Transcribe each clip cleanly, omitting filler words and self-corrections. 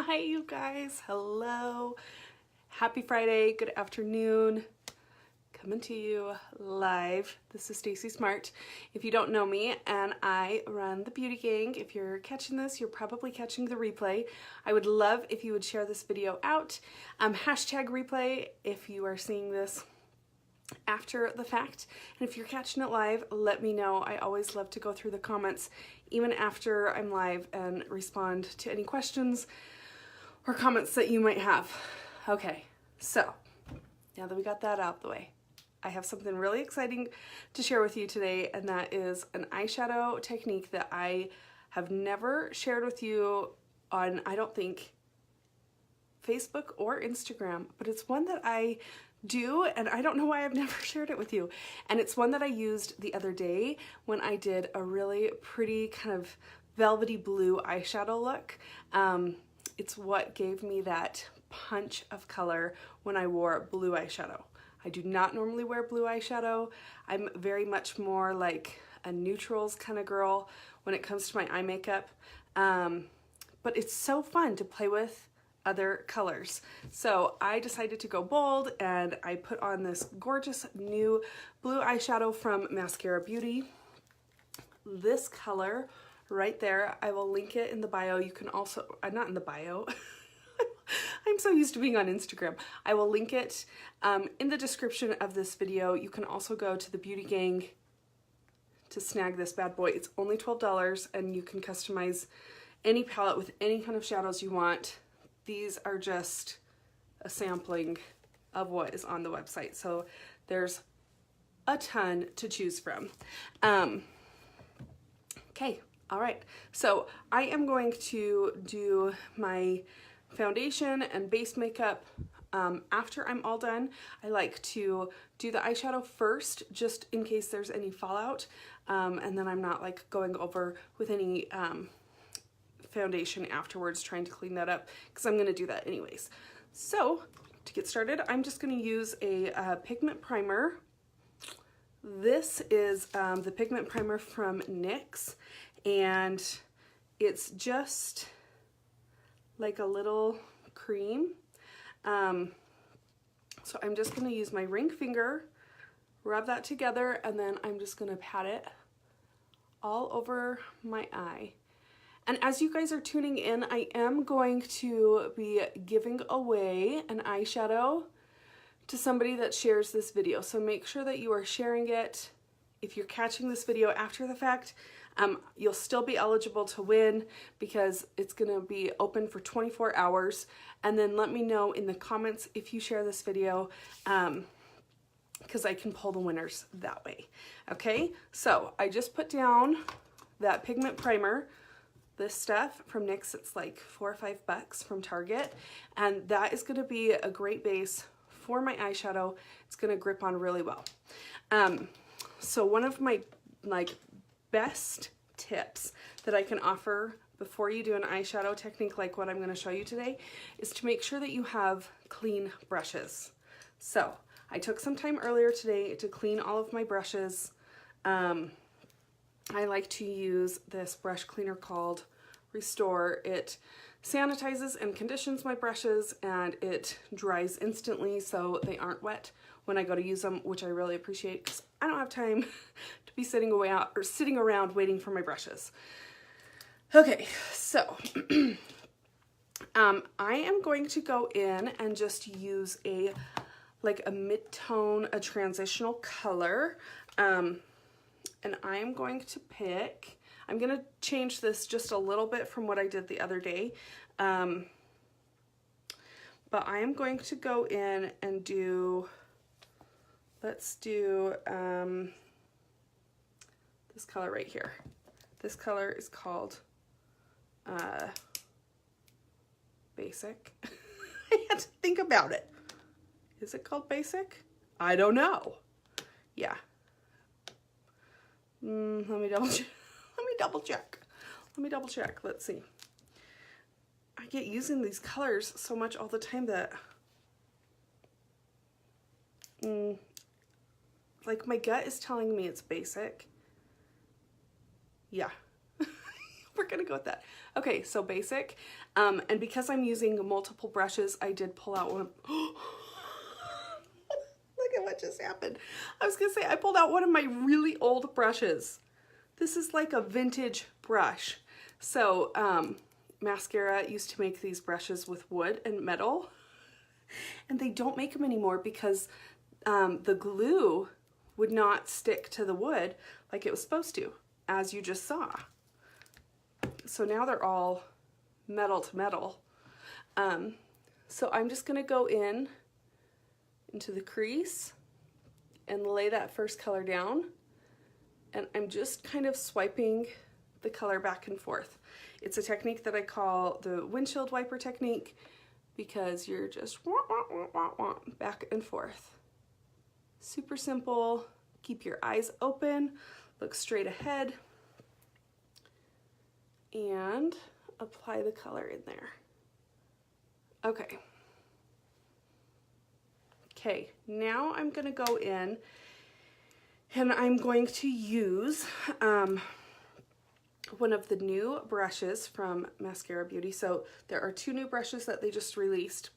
Hi, you guys. Hello. Happy Friday. Good afternoon. Coming to you live. This is Stacy Smart. If you don't know me, and I run the Beauty Gang. If you're catching this, you're probably catching the replay. I would love if you would share this video out. Hashtag replay if you are seeing this after the fact, and if you're catching it live, let me know. I always love to go through the comments even after I'm live and respond to any questions or comments that you might have. Okay, so now that we got that out the way, I have something really exciting to share with you today, and that is an eyeshadow technique that I have never shared with you on, I don't think, Facebook or Instagram, but it's one that I do, and I don't know why I've never shared it with you. And it's one that I used the other day when I did a really pretty kind of velvety blue eyeshadow look. It's what gave me that punch of color when I wore blue eyeshadow. I do not normally wear blue eyeshadow. I'm very much more like a neutrals kind of girl when it comes to my eye makeup. But it's so fun to play with other colors. So I decided to go bold, and I put on this gorgeous new blue eyeshadow from Maskcara Beauty. This color right there, I will link it in the bio. You can also, not in the bio, I'm so used to being on Instagram. I will link it in the description of this video. You can also go to the Beauty Gang to snag this bad boy. It's only $12, and you can customize any palette with any kind of shadows you want. These are just a sampling of what is on the website, so there's a ton to choose from. Okay, all right, so I am going to do my foundation and base makeup after I'm all done. I like to do the eyeshadow first, just in case there's any fallout, and then I'm not like going over with any foundation afterwards trying to clean that up, because I'm going to do that anyways. So to get started, I'm just going to use a pigment primer. This is the pigment primer from NYX, and it's just like a little cream. So I'm just going to use my ring finger, rub that together, and then I'm just going to pat it all over my eye. And as you guys are tuning in, I am going to be giving away an eyeshadow to somebody that shares this video. So make sure that you are sharing it. If you're catching this video after the fact, you'll still be eligible to win, because it's gonna be open for 24 hours. And then let me know in the comments if you share this video, because I can pull the winners that way. Okay, so I just put down that pigment primer. This stuff from NYX, it's like $4 or $5 from Target, and that is going to be a great base for my eyeshadow. It's going to grip on really well. So one of my best tips that I can offer before you do an eyeshadow technique like what I'm going to show you today is to make sure that you have clean brushes. So I took some time earlier today to clean all of my brushes. I like to use this brush cleaner called Restore. It sanitizes and conditions my brushes, and it dries instantly so they aren't wet when I go to use them, which I really appreciate, because I don't have time to be sitting around waiting for my brushes. Okay, so I am going to go in and just use a mid-tone, a transitional color. And I am going to pick, I'm going to change this just a little bit from what I did the other day. But I am going to go in and do, let's do this color right here. This color is called Basic. I had to think about it. Is it called Basic? I don't know. Yeah. Let me double check. Let's see. I get using these colors so much all the time that like my gut is telling me it's Basic. Yeah. We're gonna go with that. Okay, so basic. And because I'm using multiple brushes, I did pull out one. Look at what just happened. I was gonna say, I pulled out one of my really old brushes. This is like a vintage brush. So Maskcara used to make these brushes with wood and metal, and they don't make them anymore because the glue would not stick to the wood like it was supposed to, as you just saw. So now they're all metal to metal. So I'm just gonna go into the crease and lay that first color down. And I'm just kind of swiping the color back and forth. It's a technique that I call the windshield wiper technique because you're just back and forth. Super simple. Keep your eyes open, look straight ahead, and apply the color in there. Okay. Okay, now I'm gonna go in and I'm going to use one of the new brushes from Maskcara Beauty. So there are two new brushes that they just released.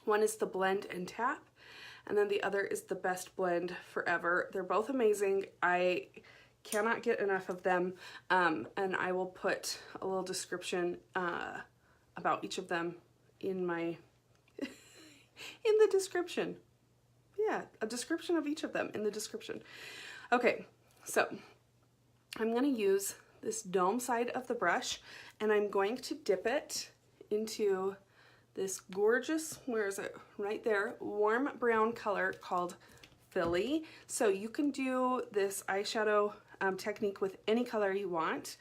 One is the Blend and Tap, and then the other is the Best Blend Forever. They're both amazing. I cannot get enough of them, and I will put a little description about each of them in my in the description. Yeah, a description of each of them in the description. Okay, so I'm going to use this dome side of the brush, and I'm going to dip it into this gorgeous, where is it? Right there, warm brown color called Philly. So you can do this eyeshadow technique with any color you want.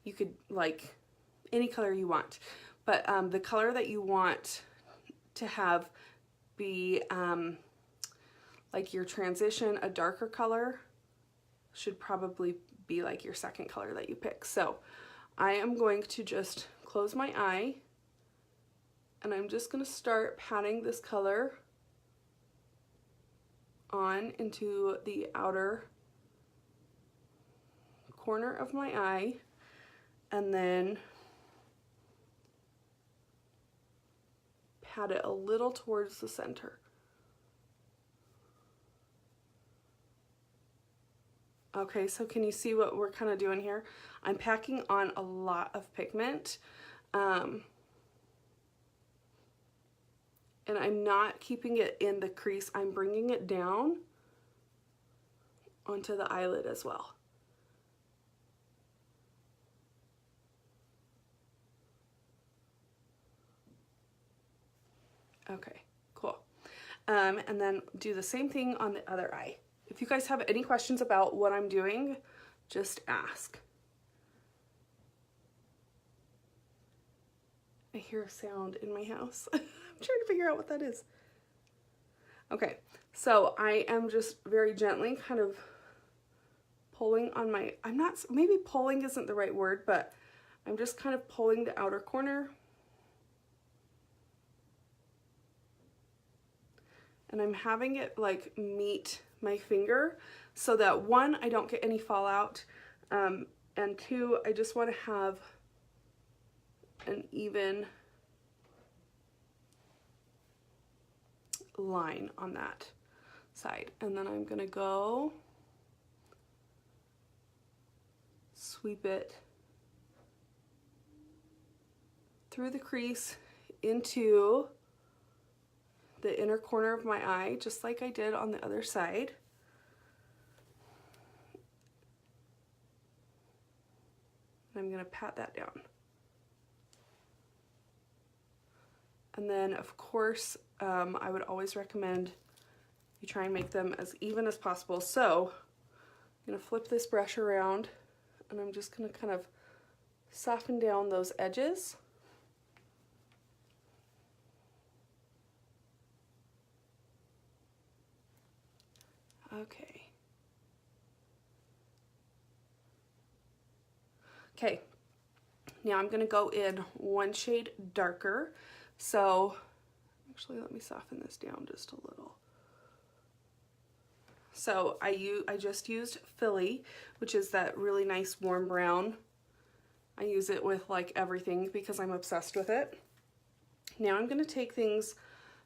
You could, like, any color you want. But the color that you want to have be like your transition, a darker color, should probably be like your second color that you pick. So I am going to just close my eye, and I'm just going to start patting this color on into the outer corner of my eye, and then pat it a little towards the center. Okay, so can you see what we're kind of doing here? I'm packing on a lot of pigment, and I'm not keeping it in the crease. I'm bringing it down onto the eyelid as well. Okay, cool. And then do the same thing on the other eye. If you guys have any questions about what I'm doing, just ask. I hear a sound in my house. I'm trying to figure out what that is. Okay, so I am just very gently kind of pulling on my, maybe pulling isn't the right word, but I'm just kind of pulling the outer corner. And I'm having it like meet my finger so that one, I don't get any fallout, and two, I just want to have an even line on that side. And then I'm gonna go sweep it through the crease into the inner corner of my eye, just like I did on the other side. And I'm gonna pat that down. And then, of course, I would always recommend you try and make them as even as possible. So I'm gonna flip this brush around, and I'm just gonna kind of soften down those edges. Okay. Okay, now I'm gonna go in one shade darker. So actually, let me soften this down just a little. So I just used Philly, which is that really nice warm brown I use it with like everything because I'm obsessed with it. Now I'm going to take things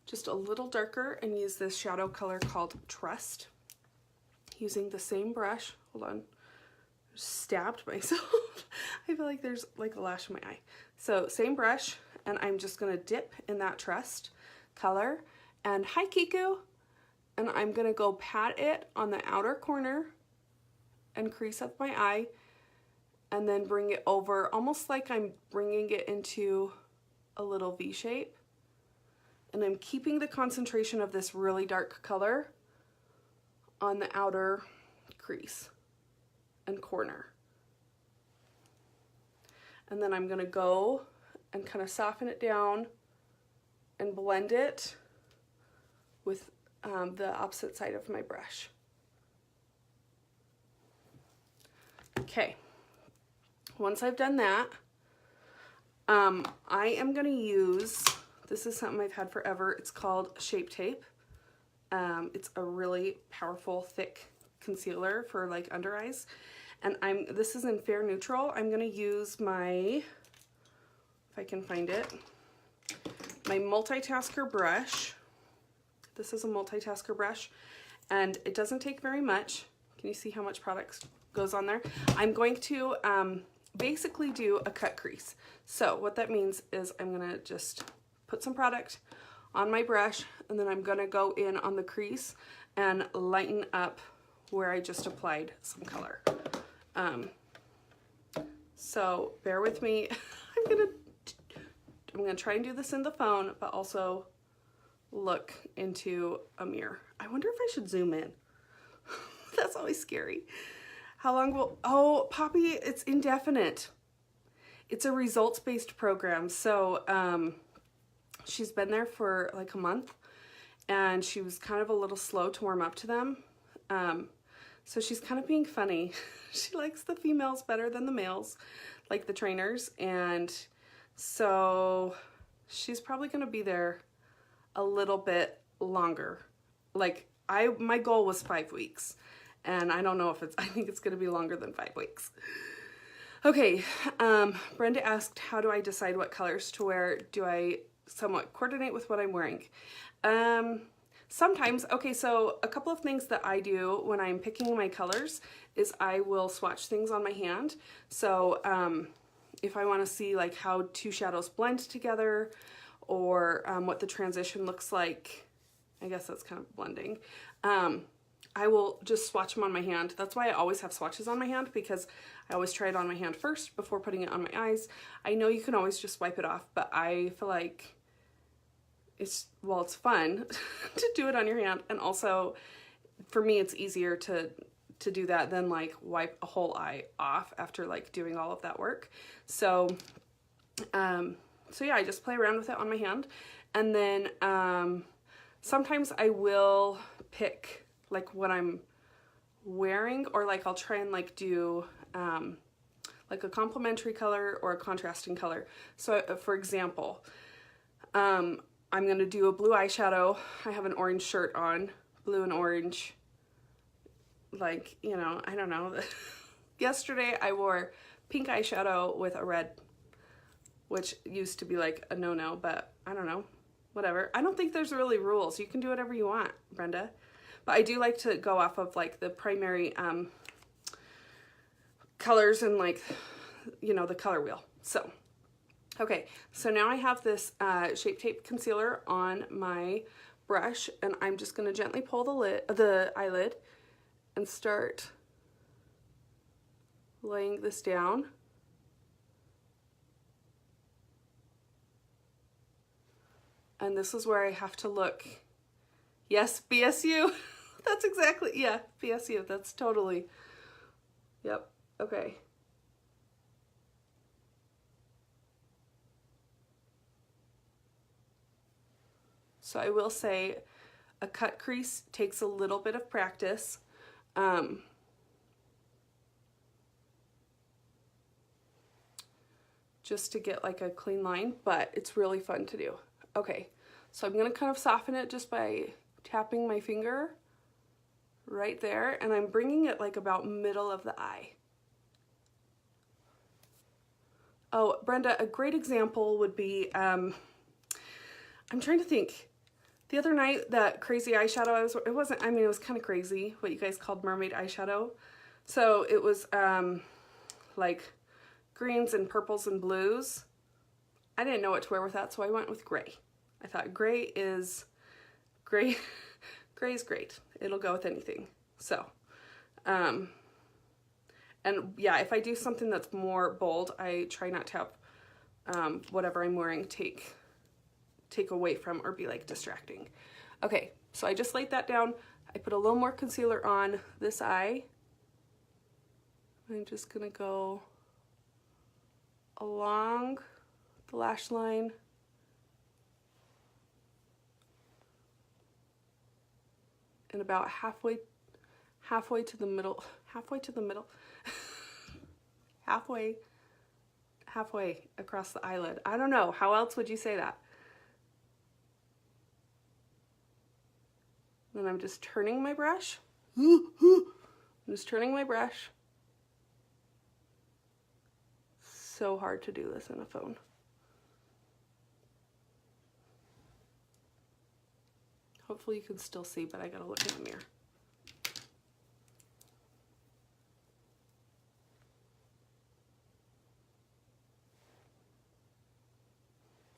just a little darker and use this shadow color called Trust. Using the same brush. Hold on. Stabbed myself. I feel like there's like a lash in my eye. So same brush, and I'm just going to dip in that Trust color. And hi Kiku! And I'm going to go pat it on the outer corner and crease up my eye, and then bring it over almost like I'm bringing it into a little V shape. And I'm keeping the concentration of this really dark color on the outer crease and corner. And then I'm going to go and kind of soften it down and blend it with the opposite side of my brush. Okay, once I've done that, I am going to use, this is something I've had forever, it's called Shape Tape. It's a really powerful, thick concealer for like under eyes. And this is in Fair Neutral. I'm going to use my, if I can find it, my multitasker brush. This is a multitasker brush, and it doesn't take very much. Can you see how much product goes on there? I'm going to basically do a cut crease. So what that means is I'm going to just put some product on my brush, and then I'm going to go in on the crease and lighten up where I just applied some color. So bear with me. I'm gonna try and do this in the phone, but also look into a mirror. I wonder if I should zoom in. That's always scary. How long will, oh, Poppy, it's indefinite. It's a results-based program. So she's been there for like a month, and she was kind of a little slow to warm up to them. So she's kind of being funny. She likes the females better than the males, like the trainers. And so she's probably going to be there a little bit longer. Like my goal was 5 weeks, and I don't know if I think it's going to be longer than 5 weeks. Okay. Brenda asked, how do I decide what colors to wear? Do I somewhat coordinate with what I'm wearing? Sometimes, okay, so a couple of things that I do when I'm picking my colors is I will swatch things on my hand. So if I want to see like how two shadows blend together, or what the transition looks like, I guess that's kind of blending, I will just swatch them on my hand. That's why I always have swatches on my hand, because I always try it on my hand first before putting it on my eyes. I know you can always just wipe it off, but I feel like it's fun to do it on your hand, and also for me it's easier to do that than like wipe a whole eye off after like doing all of that work. So so yeah, I just play around with it on my hand, and then sometimes I will pick like what I'm wearing, or like I'll try and like do like a complementary color or a contrasting color. So for example, I'm going to do a blue eyeshadow. I have an orange shirt on, blue and orange, like, you know, I don't know. Yesterday I wore pink eyeshadow with a red, which used to be like a no-no, but I don't know, whatever. I don't think there's really rules. You can do whatever you want, Brenda. But I do like to go off of like the primary colors and like, you know, the color wheel. So okay, so now I have this Shape Tape concealer on my brush, and I'm just going to gently pull the eyelid and start laying this down. And this is where I have to look. Yes, BSU. That's exactly, yeah, BSU. That's totally, yep, okay. So I will say a cut crease takes a little bit of practice. Just to get like a clean line, but it's really fun to do. Okay, so I'm gonna kind of soften it just by tapping my finger right there, and I'm bringing it like about middle of the eye. Oh, Brenda, a great example would be, I'm trying to think. The other night, that crazy eyeshadow, it wasn't, I mean, it was kind of crazy, what you guys called mermaid eyeshadow. So it was like greens and purples and blues. I didn't know what to wear with that, so I went with gray. I thought gray is great. It'll go with anything. So, and yeah, if I do something that's more bold, I try not to have whatever I'm wearing take away from or be like distracting. Okay, so I just laid that down. I put a little more concealer on this eye. I'm just gonna go along the lash line. And about halfway to the middle, halfway across the eyelid. I don't know, how else would you say that? Then I'm just turning my brush. So hard to do this in a phone. Hopefully you can still see, but I gotta look in the mirror.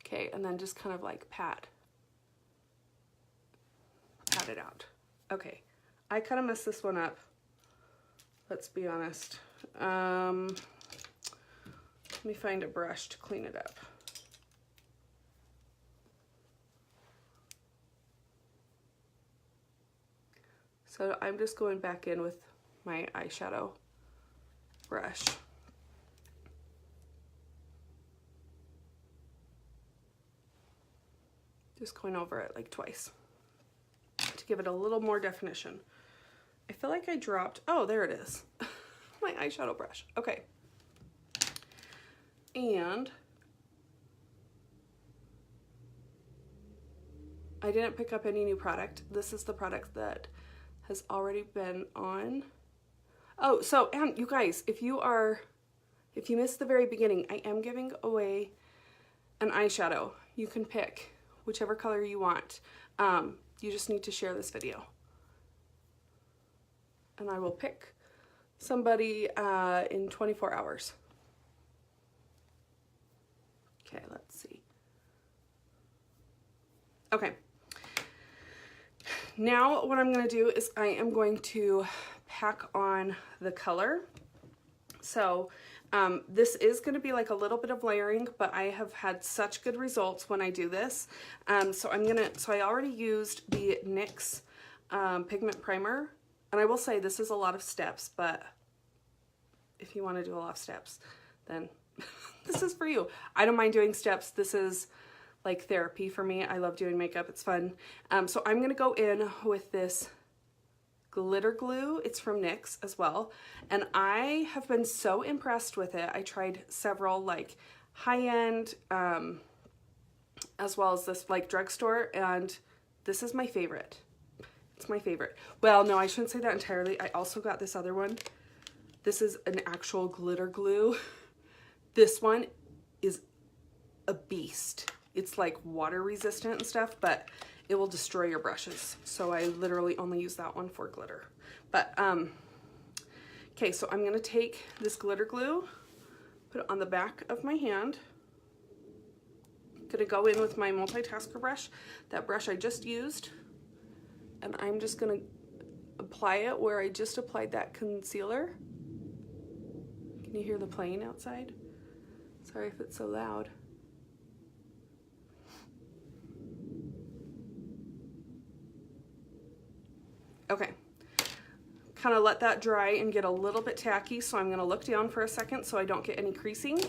Okay, and then just kind of like pat it out. Okay, I kind of messed this one up. Let's be honest. Let me find a brush to clean it up. So I'm just going back in with my eyeshadow brush. Just going over it like twice to give it a little more definition. I feel like I dropped, oh, there it is. My eyeshadow brush. Okay. And I didn't pick up any new product. This is the product that has already been on. Oh, so, and you guys, if you missed the very beginning, I am giving away an eyeshadow. You can pick whichever color you want. You just need to share this video. And I will pick somebody in 24 hours. Okay, let's see. Okay. Now what I'm going to do is I am going to pack on the color. So this is going to be like a little bit of layering, but I have had such good results when I do this. So I already used the NYX pigment primer, and I will say this is a lot of steps, but if you want to do a lot of steps, then this is for you. I don't mind doing steps. This is like therapy for me. I love doing makeup. It's fun. So I'm going to go in with this glitter glue. It's from NYX as well. And I have been so impressed with it. I tried several like high-end as well as this like drugstore, and this is my favorite. It's my favorite. Well, no, I shouldn't say that entirely. I also got this other one. This is an actual glitter glue. This one is a beast. It's like water resistant and stuff, but it will destroy your brushes. So I literally only use that one for glitter. But, okay, so I'm gonna take this glitter glue, put it on the back of my hand. I'm gonna go in with my multitasker brush, that brush I just used, and I'm just gonna apply it where I just applied that concealer. Can you hear the plane outside? Sorry if it's so loud. Okay, kind of let that dry and get a little bit tacky, so I'm going to look down for a second so I don't get any creasing.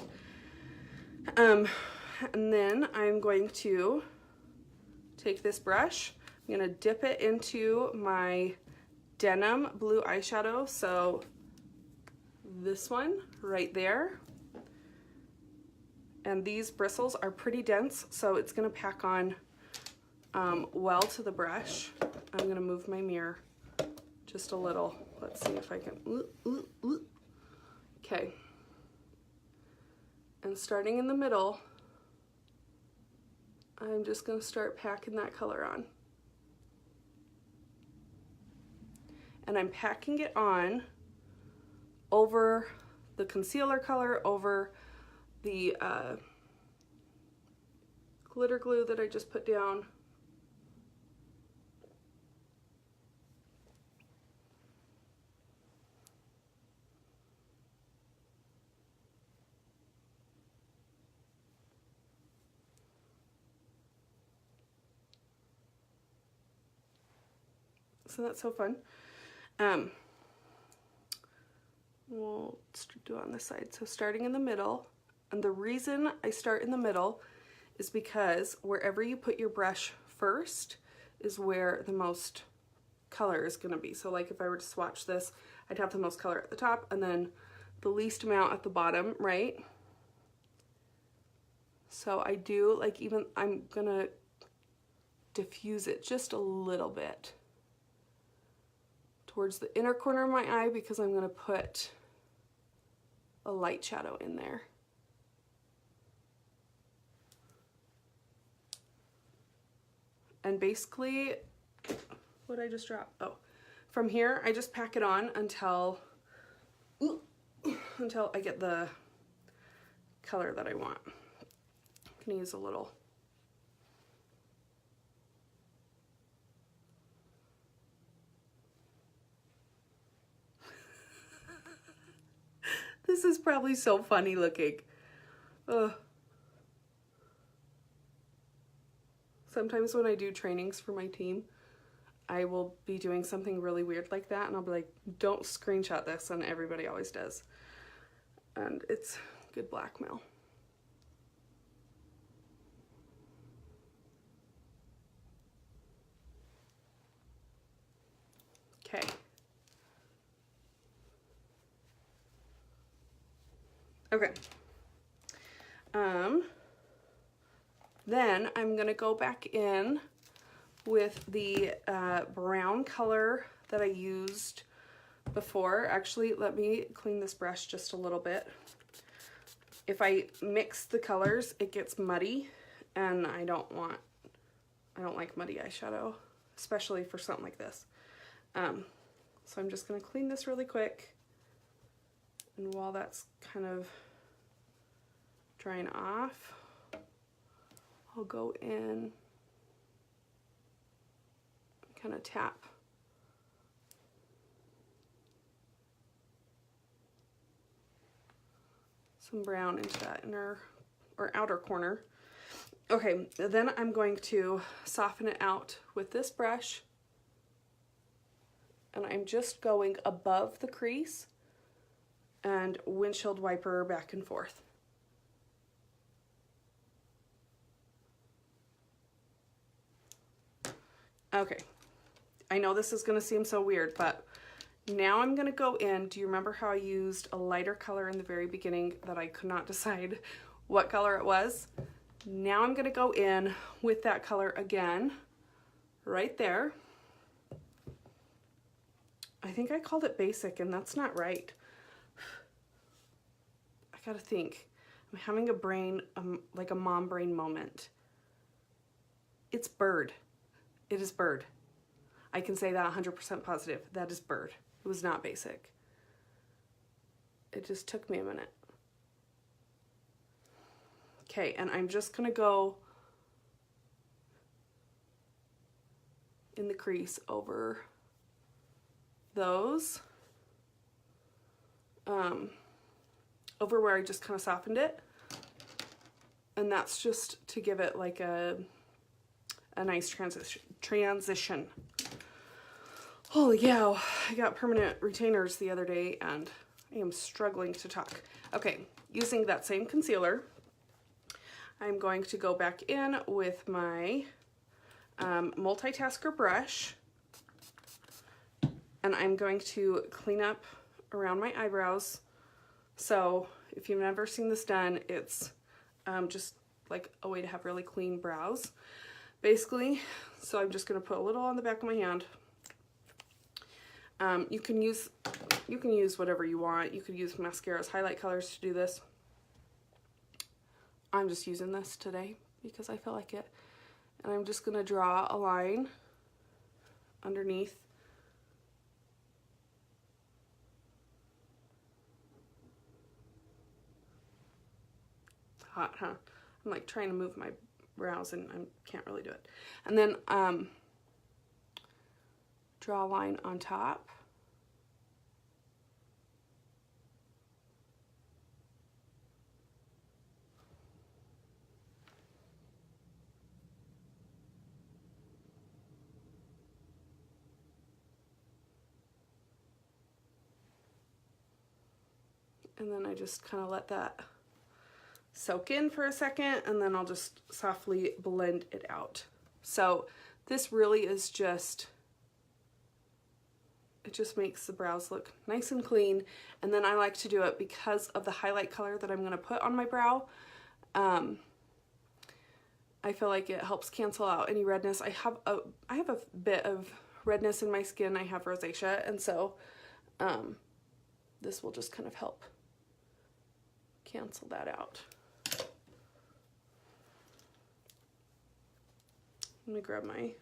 And then I'm going to take this brush, I'm going to dip it into my Denim blue eyeshadow, so this one right there. And these bristles are pretty dense, so it's going to pack on well to the brush. I'm going to move my mirror just a little. Let's see if I can. Okay. And starting in the middle, I'm just going to start packing that color on. And I'm packing it on over the concealer color, over the glitter glue that I just put down. So that's so fun. We'll do it on this side. So starting in the middle, and the reason I start in the middle is because wherever you put your brush first is where the most color is going to be. So like if I were to swatch this, I'd have the most color at the top and then the least amount at the bottom, right? So I do, like, even I'm gonna diffuse it just a little bit towards the inner corner of my eye because I'm going to put a light shadow in there. And basically, what did I just drop? Oh, from here, I just pack it on until I get the color that I want. I'm going to use a little. This is probably so funny looking. Ugh. Sometimes when I do trainings for my team, I will be doing something really weird like that and I'll be like, don't screenshot this, and everybody always does. And it's good blackmail. Okay. Okay. Then I'm gonna go back in with the brown color that I used before. Actually, let me clean this brush just a little bit. If I mix the colors, it gets muddy, and I don't like muddy eyeshadow, especially for something like this. So I'm just gonna clean this really quick. And while that's kind of drying off, I'll go in, kind of tap some brown into that inner or outer corner. Okay, then I'm going to soften it out with this brush, and I'm just going above the crease and windshield wiper back and forth. Okay, I know this is gonna seem so weird, but now I'm gonna go in. Do you remember how I used a lighter color in the very beginning that I could not decide what color it was? Now I'm gonna go in with that color again, right there. I think I called it basic, and that's not right. I gotta think. I'm having a brain, like a mom brain moment. It's bird. It is bird. I can say that 100% positive. That is bird. It was not basic. It just took me a minute. Okay, and I'm just gonna go in the crease over those, over where I just kind of softened it, and that's just to give it like a nice transition. Holy cow, I got permanent retainers the other day and I am struggling to talk. Okay, using that same concealer, I'm going to go back in with my multitasker brush, and I'm going to clean up around my eyebrows. So if you've never seen this done, it's just like a way to have really clean brows, basically. So I'm just gonna put a little on the back of my hand. You can use whatever you want. You could use Maskcara's highlight colors to do this. I'm just using this today because I feel like it. And I'm just gonna draw a line underneath. Hot, huh? I'm like trying to move my brows and I can't really do it. And then draw a line on top. And then I just kind of let that soak in for a second, and then I'll just softly blend it out. So this really is just, it just makes the brows look nice and clean. And then I like to do it because of the highlight color that I'm going to put on my brow. I feel like it helps cancel out any redness. I have a bit of redness in my skin. I have rosacea, and so this will just kind of help cancel that out. Let me grab my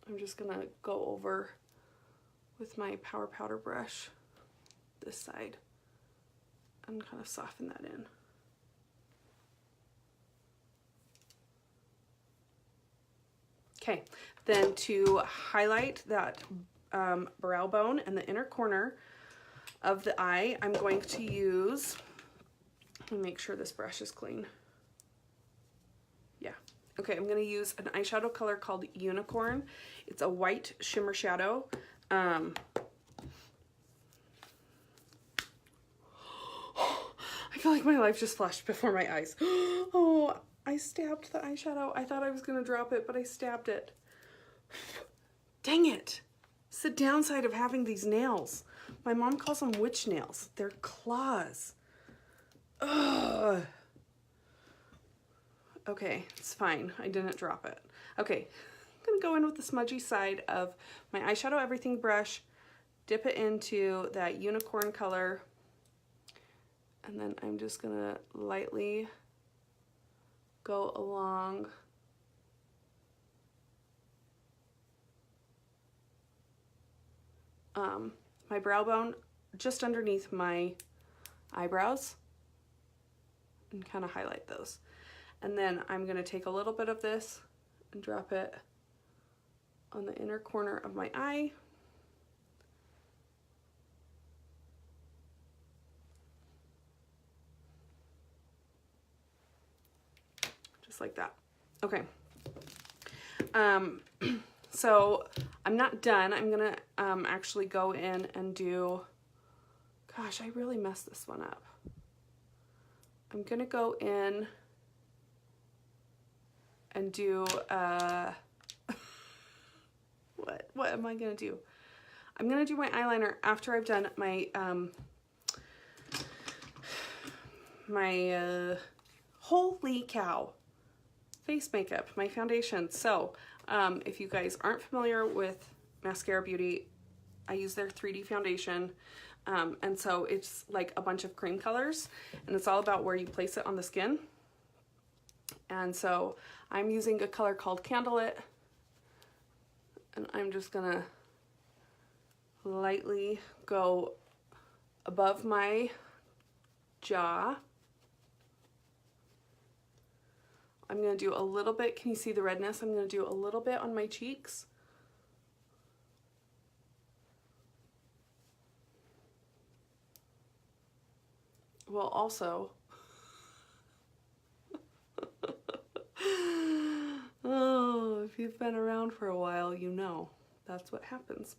I'm just gonna go over with my Power Powder brush this side and kind of soften that in. Okay, then to highlight that brow bone and the inner corner of the eye, I'm going to use, let me make sure this brush is clean. Yeah. Okay, I'm going to use an eyeshadow color called Unicorn. It's a white shimmer shadow. I feel like my life just flashed before my eyes. Oh, I stabbed the eyeshadow. I thought I was going to drop it, but I stabbed it. Dang it. It's the downside of having these nails. My mom calls them witch nails. They're claws. Ugh. Okay, it's fine. I didn't drop it. Okay, I'm gonna go in with the smudgy side of my eyeshadow everything brush, dip it into that unicorn color, and then I'm just gonna lightly go along my brow bone just underneath my eyebrows and kind of highlight those. And then I'm going to take a little bit of this and drop it on the inner corner of my eye. Just like that. Okay. So I'm not done. I'm gonna actually go in and do, gosh, I really messed this one up. I'm gonna go in and do, what am I gonna do? I'm gonna do my eyeliner after I've done my, holy cow, face makeup, my foundation. So, if you guys aren't familiar with Maskcara Beauty, I use their 3D foundation, and so it's like a bunch of cream colors, and it's all about where you place it on the skin. And so I'm using a color called Candelit, and I'm just gonna lightly go above my jaw. I'm going to do a little bit, can you see the redness? I'm going to do a little bit on my cheeks. Well, also, oh, if you've been around for a while, you know that's what happens.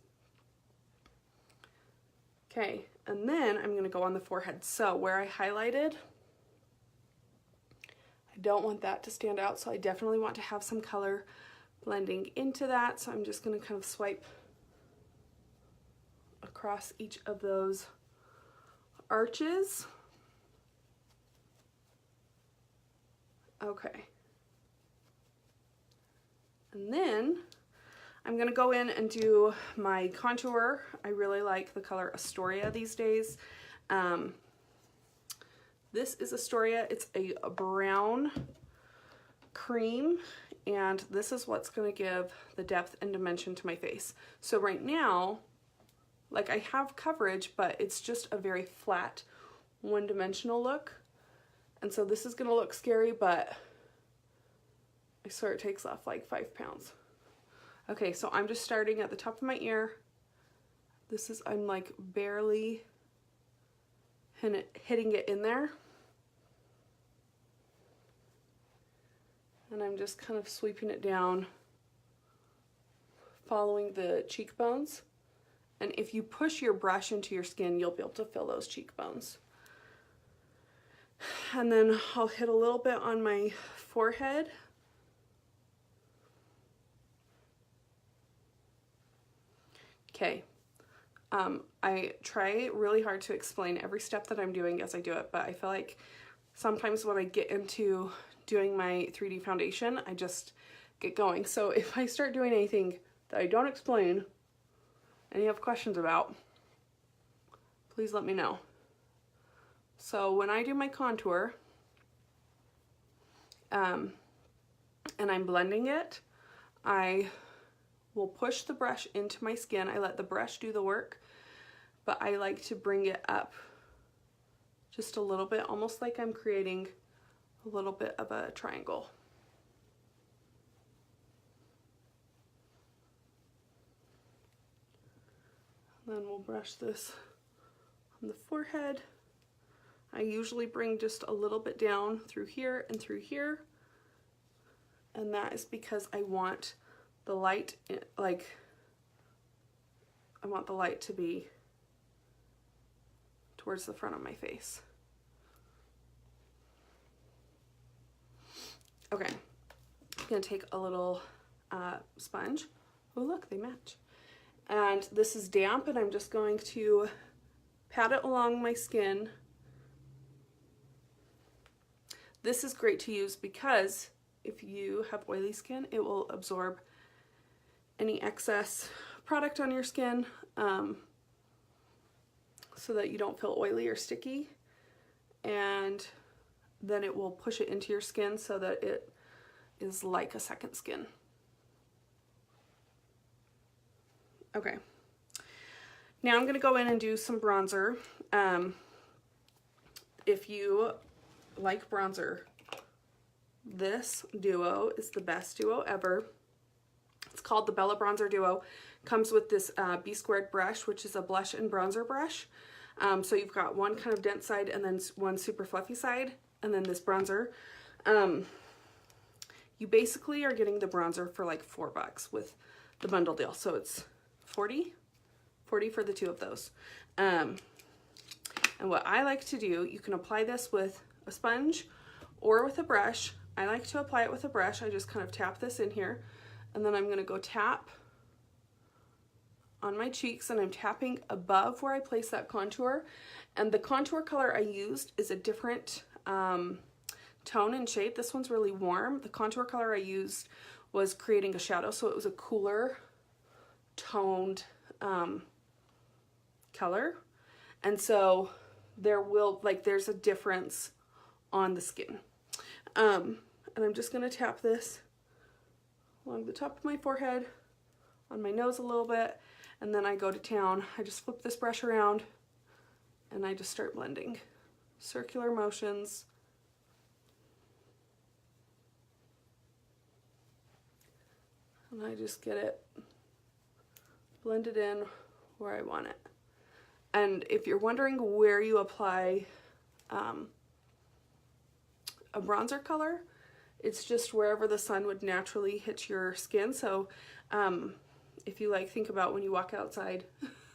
Okay, and then I'm going to go on the forehead. So where I highlighted, I don't want that to stand out, so I definitely want to have some color blending into that. So I'm just going to kind of swipe across each of those arches. Okay. And then I'm gonna go in and do my contour. I really like the color Astoria these days. This is Astoria. It's a brown cream, and this is what's gonna give the depth and dimension to my face. So right now, like, I have coverage, but it's just a very flat, one-dimensional look. And so this is gonna look scary, but I swear it takes off like 5 pounds. Okay, so I'm just starting at the top of my ear. This is, I'm like barely hitting it in there. And I'm just kind of sweeping it down, following the cheekbones. And if you push your brush into your skin, you'll be able to fill those cheekbones. And then I'll hit a little bit on my forehead. Okay, I try really hard to explain every step that I'm doing as I do it, but I feel like sometimes when I get into doing my 3D foundation, I just get going. So if I start doing anything that I don't explain and you have questions about, please let me know. So when I do my contour, and I'm blending it, I will push the brush into my skin. I let the brush do the work, but I like to bring it up just a little bit, almost like I'm creating a little bit of a triangle. Then we'll brush this on the forehead. I usually bring just a little bit down through here and through here, and that is because I want the light, like, I want the light to be towards the front of my face. Okay, I'm gonna take a little sponge. Oh look, they match. And this is damp, and I'm just going to pat it along my skin. This is great to use because if you have oily skin, it will absorb any excess product on your skin, so that you don't feel oily or sticky, and then it will push it into your skin so that it is like a second skin. Okay, now I'm gonna go in and do some bronzer. If you like bronzer, this duo is the best duo ever. It's called the Bella Bronzer Duo. Comes with this B squared brush, which is a blush and bronzer brush. So you've got one kind of dense side and then one super fluffy side, and then this bronzer. You basically are getting the bronzer for like $4 with the bundle deal. So it's 40 for the two of those. And what I like to do, you can apply this with a sponge or with a brush. I like to apply it with a brush. I just kind of tap this in here, and then I'm gonna go tap on my cheeks, and I'm tapping above where I place that contour. And the contour color I used is a different tone and shade. This one's really warm. The contour color I used was creating a shadow, so it was a cooler toned color. And so there's a difference on the skin. And I'm just gonna tap this along the top of my forehead, on my nose a little bit, and then I go to town. I just flip this brush around and I just start blending. Circular motions. And I just get it blended in where I want it. And if you're wondering where you apply a bronzer color, it's just wherever the sun would naturally hit your skin. So if you think about when you walk outside,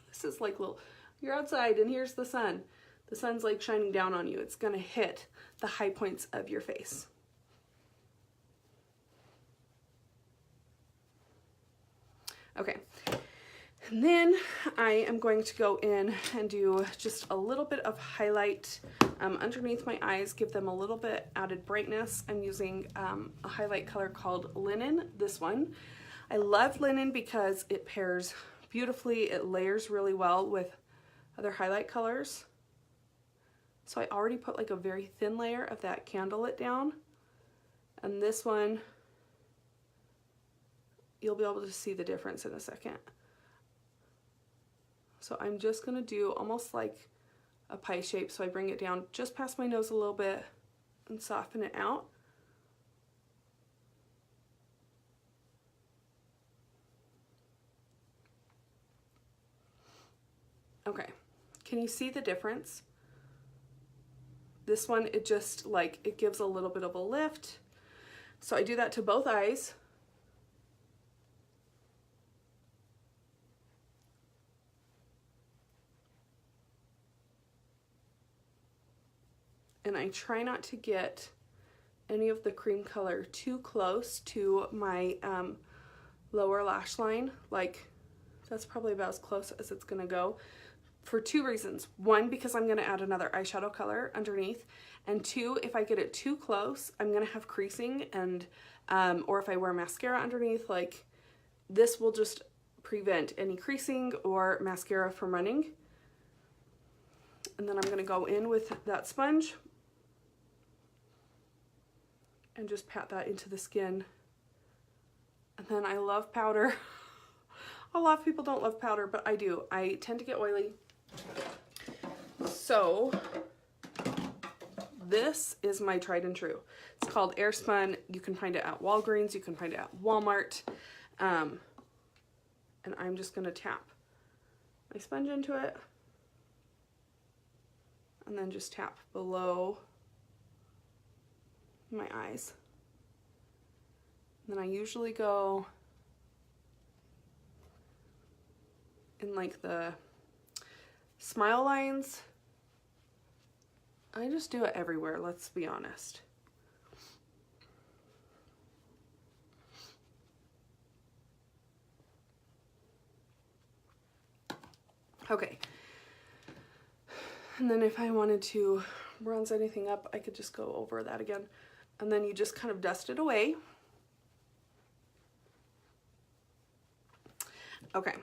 this is like you're outside and here's the sun. The sun's like shining down on you. It's gonna hit the high points of your face. Okay, and then I am going to go in and do just a little bit of highlight underneath my eyes, give them a little bit added brightness. I'm using a highlight color called Linen, this one. I love linen because it pairs beautifully. It layers really well with other highlight colors. So I already put like a very thin layer of that Candelit down. And this one, you'll be able to see the difference in a second. So I'm just gonna do almost like a pie shape. So I bring it down just past my nose a little bit and soften it out. Okay, can you see the difference? This one, it just like, it gives a little bit of a lift. So I do that to both eyes. And I try not to get any of the cream color too close to my lower lash line. Like, that's probably about as close as it's gonna go, for two reasons. One, because I'm gonna add another eyeshadow color underneath, and two, if I get it too close, I'm gonna have creasing, and or if I wear mascara underneath, like, this will just prevent any creasing or mascara from running. And then I'm gonna go in with that sponge and just pat that into the skin. And then I love powder. A lot of people don't love powder, but I do. I tend to get oily. So this is my tried and true. It's called Airspun. You can find it at Walgreens. You can find it at Walmart. And I'm just gonna tap my sponge into it and then just tap below my eyes. And then I usually go in like the smile lines. I just do it everywhere, let's be honest. Okay. And then if I wanted to bronze anything up, I could just go over that again. And then you just kind of dust it away. Okay,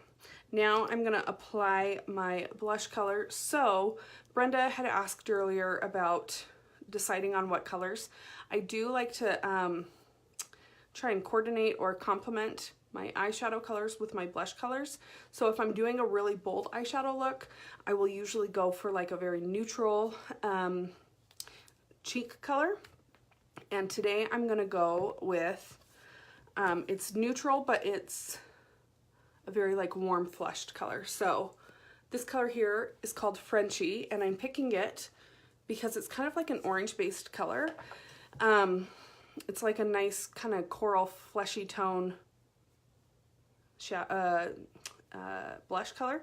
now I'm gonna apply my blush color. So Brenda had asked earlier about deciding on what colors. I do like to try and coordinate or complement my eyeshadow colors with my blush colors. So if I'm doing a really bold eyeshadow look, I will usually go for like a very neutral cheek color. And today I'm gonna go with, it's neutral, but it's a very like warm flushed color. So this color here is called Frenchie, and I'm picking it because it's kind of like an orange based color. It's like a nice kind of coral fleshy tone blush color.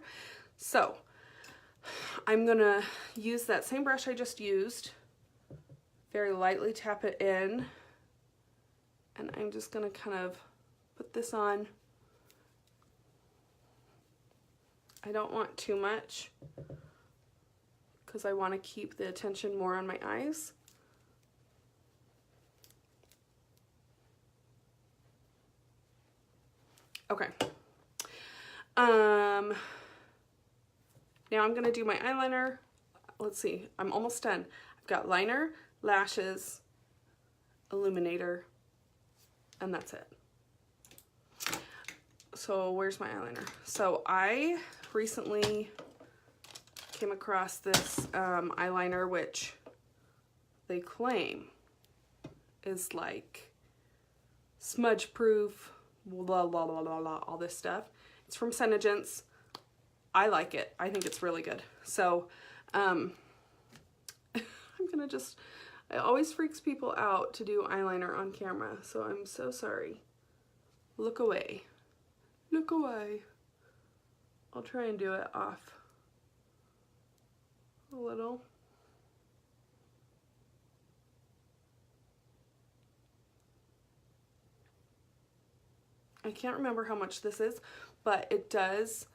So I'm gonna use that same brush I just used, very lightly tap it in, and I'm just gonna kind of put this on. I don't want too much because I want to keep the attention more on my eyes. Okay. Now I'm gonna do my eyeliner. Let's see, I'm almost done. I've got liner, lashes, illuminator, and that's it. So where's my eyeliner? So I recently came across this eyeliner, which they claim is like smudge proof, blah, blah, blah, blah, blah, all this stuff. It's from Senegence. I like it. I think it's really good. So I'm gonna just, it always freaks people out to do eyeliner on camera, so I'm so sorry. Look away. Look away. I'll try and do it off a little. I can't remember how much this is, but it does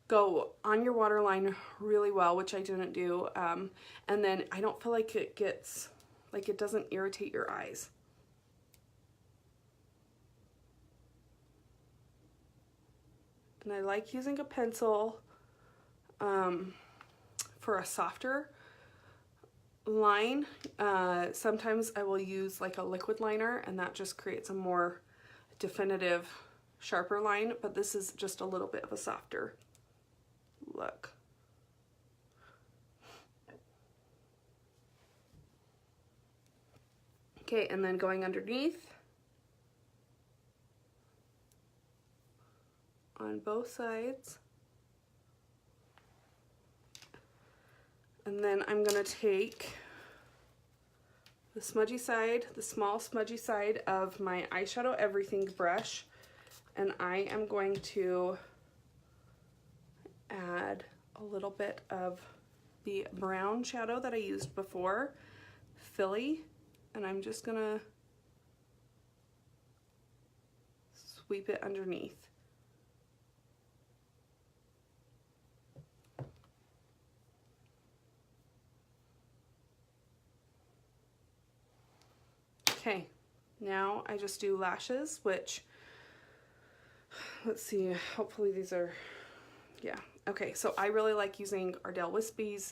go on your waterline really well, which I didn't do. And then I don't feel like it gets, like it doesn't irritate your eyes. And I like using a pencil for a softer line. Sometimes I will use like a liquid liner, and that just creates a more definitive, sharper line, but this is just a little bit of a softer look. Okay, and then going underneath on both sides. And then I'm gonna take the smudgy side, the small smudgy side of my Eyeshadow Everything brush, and I am going to add a little bit of the brown shadow that I used before, Philly, and I'm just gonna sweep it underneath. Okay, now I just do lashes, which, let's see, hopefully these are, yeah. Okay, so I really like using Ardell Wispies,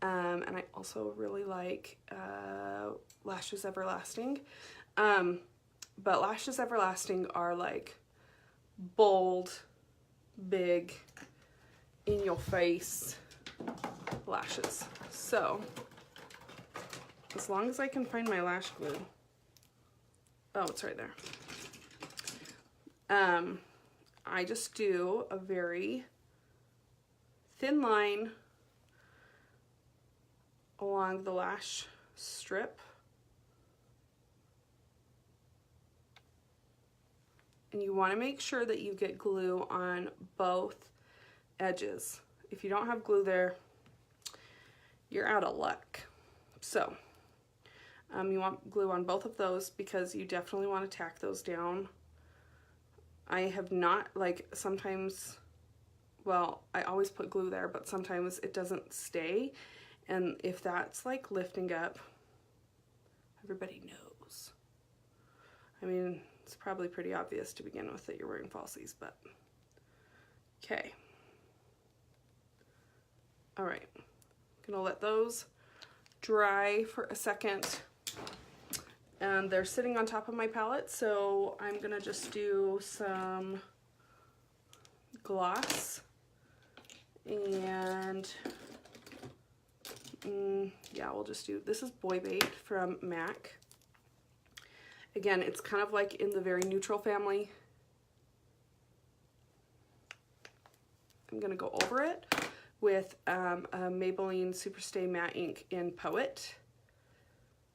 and I also really like Lashes Everlasting. But Lashes Everlasting are like bold, big, in your face lashes. So, as long as I can find my lash glue. Oh, it's right there. I just do a very thin line along the lash strip. And you want to make sure that you get glue on both edges. If you don't have glue there, you're out of luck. So, you want glue on both of those because you definitely want to tack those down. I have not, like, sometimes, well, I always put glue there, but sometimes it doesn't stay. And if that's like lifting up, everybody knows. I mean, it's probably pretty obvious to begin with that you're wearing falsies, but okay. All right, I'm gonna let those dry for a second. And they're sitting on top of my palette, so I'm gonna just do some gloss and yeah, we'll just do, this is Boy Bait from MAC. Again, it's kind of like in the very neutral family. I'm gonna go over it with a Maybelline Superstay Matte Ink in Poet.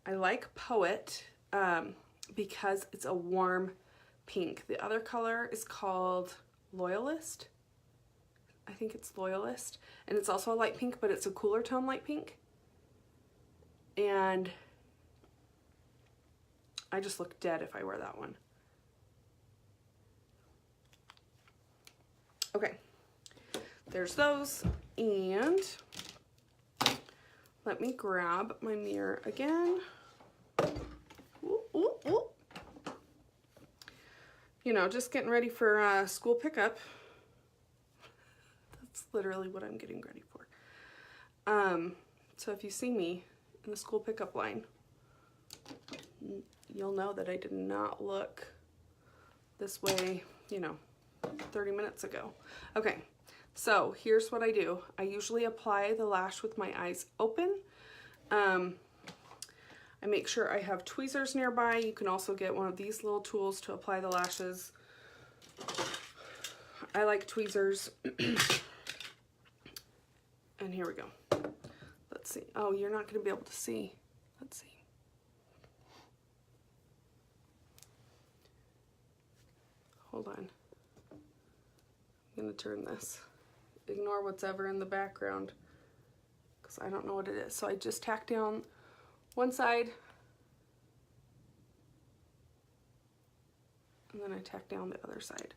I like Poet because it's a warm pink. The other color is called Loyalist. I think it's Loyalist. And it's also a light pink, but it's a cooler tone light pink. And I just look dead if I wear that one. Okay, there's those. And let me grab my mirror again. Ooh, ooh, ooh. You know, just getting ready for school pickup. That's literally what I'm getting ready for. So if you see me in the school pickup line, you'll know that I did not look this way, you know, 30 minutes ago. Okay, so here's what I do. I usually apply the lash with my eyes open. I make sure I have tweezers nearby. You can also get one of these little tools to apply the lashes. I like tweezers. And here we go. Let's see. Oh, you're not going to be able to see. Let's see. Hold on. I'm going to turn this. Ignore what's ever in the background because I don't know what it is. So I just tack down one side and then I tack down the other side.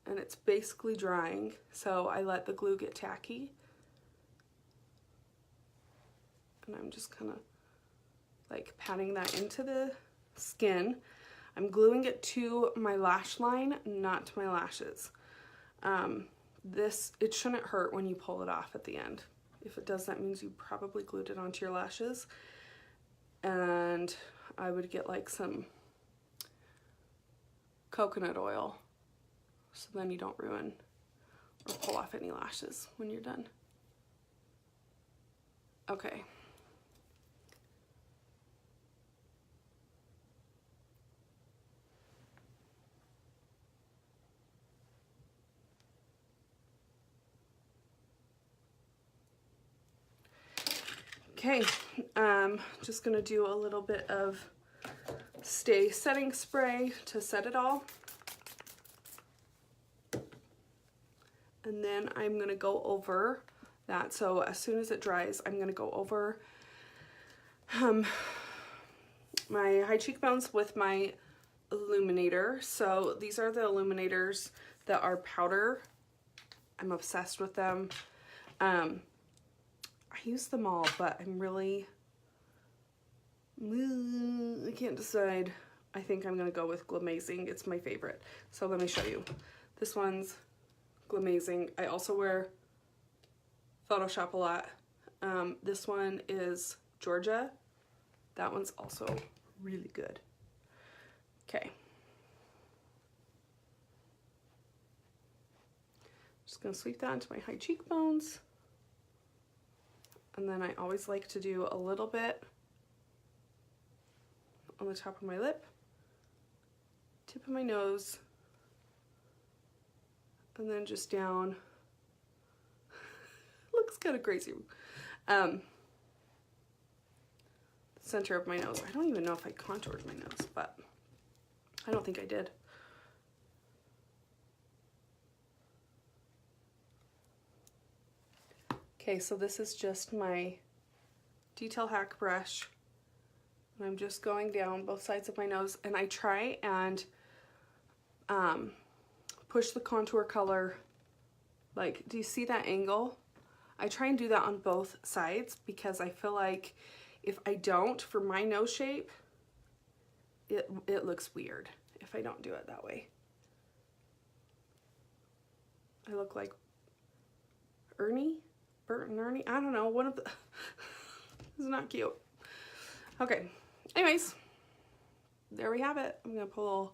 And it's basically drying, so I let the glue get tacky. And I'm just kind of like patting that into the skin. I'm gluing it to my lash line, not to my lashes. It shouldn't hurt when you pull it off at the end. If it does, that means you probably glued it onto your lashes. And I would get like some coconut oil, so then you don't ruin or pull off any lashes when you're done. Okay. Okay, just gonna do a little bit of Stay setting spray to set it all. And then I'm gonna go over that. So as soon as it dries, I'm gonna go over my high cheekbones with my illuminator. So these are the illuminators that are powder. I'm obsessed with them. I use them all, but I can't decide. I think I'm gonna go with Glamazing. It's my favorite. So let me show you. This one's Glamazing. I also wear Photoshop a lot. This one is Georgia. That one's also really good. Okay. Just gonna sweep that into my high cheekbones. And then I always like to do a little bit on the top of my lip, tip of my nose, and then just down. Looks kind of crazy. Center of my nose. I don't even know if I contoured my nose, but I don't think I did. Okay, so this is just my detail hack brush. And I'm just going down both sides of my nose, and I try and push the contour color. Like, do you see that angle? I try and do that on both sides because I feel like if I don't, for my nose shape, it looks weird if I don't do it that way. I look like Bert and Ernie, I don't know, one of the, it's not cute. Okay, anyways, there we have it. I'm gonna put a little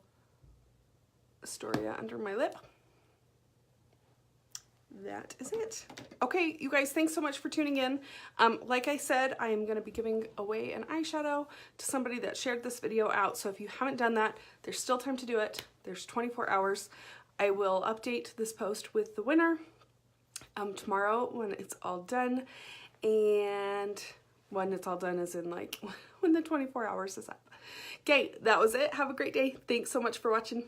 Astoria under my lip. That is it. Okay, you guys, thanks so much for tuning in. Like I said, I am gonna be giving away an eyeshadow to somebody that shared this video out, so if you haven't done that, there's still time to do it. There's 24 hours. I will update this post with the winner tomorrow when it's all done, and when it's all done is in like when the 24 hours is up. Okay, that was it. Have a great day. Thanks so much for watching.